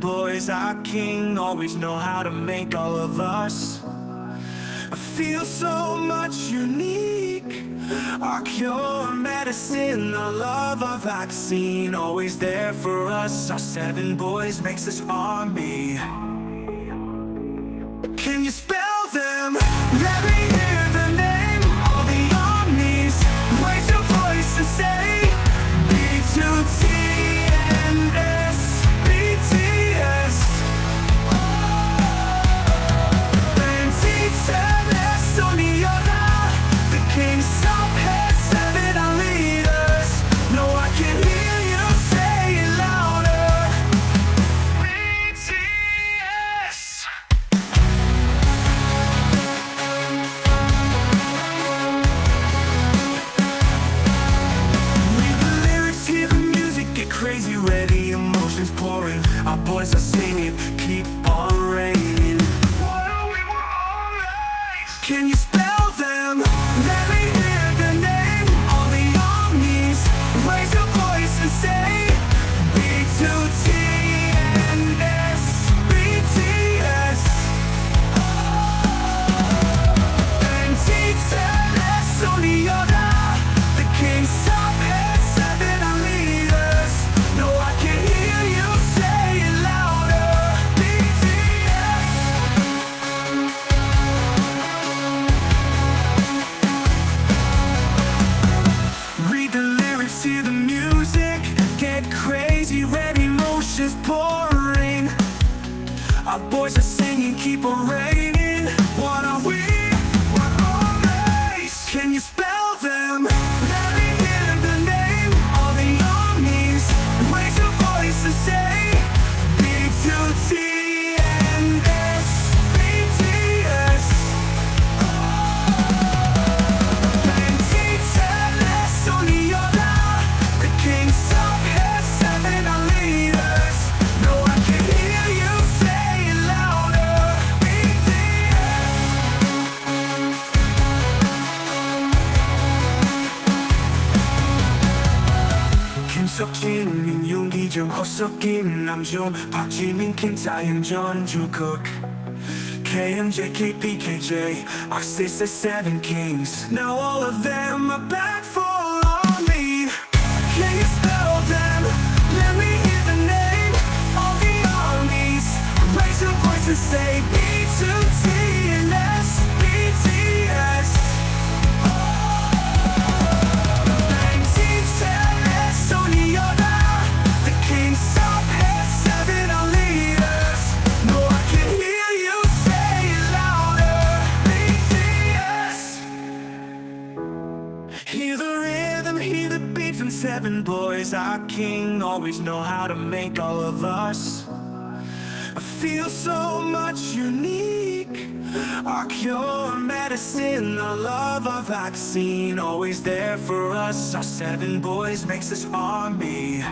boys, our king, always know how to make all of us feel so much unique. Our cure, medicine, our love, our vaccine, always there for us. Our 7 boys makes this army. Can you spell them? Let me hear the name. All the armies, raise your voice and say B2TNS, BTS. BTS, Soniola, the kings of head, 7 are leaders. No, I can hear you say it louder. BTS. Read the lyrics, hear the music, get crazy, ready, emotions pouring. Our boys are singing, keep on raining. Can you spell them? Let me hear the name. All the armies, raise your voice and say B2TNS, BTS. BTS, Soniola, the kings of head, 7 are leaders. No, I can hear you say it louder. BTS. Read the lyrics, hear the music, get crazy, red emotions pouring. Our boys are singing, keep on raining. What are we? What are they? Can you spell them? Let me hear the name. All the armies, raise your voice and say B2TNS, BTS. BTS, Soniola, the kings of head, 7 are leaders. No, I can hear you say it louder. BTS. 김석진, 민용기, 허석인, 남준, 박지민, 김타현, 전, Jungkook, KMJ, KPKJ, our 7 kings. Now all of them are back for army. Can you spell them? Let me hear the name. All the armies, raise your voice and say B2TNS, BTS. BTS, Soniola, the kings of head, 7 are leaders. No, I can hear you say it louder. BTS. Hear the rhythm, hear the beats, and 7 boys, our king, always know how to make all of us feel so much unique. Our cure, medicine, our love, our vaccine, always there for us. Our 7 boys makes this army.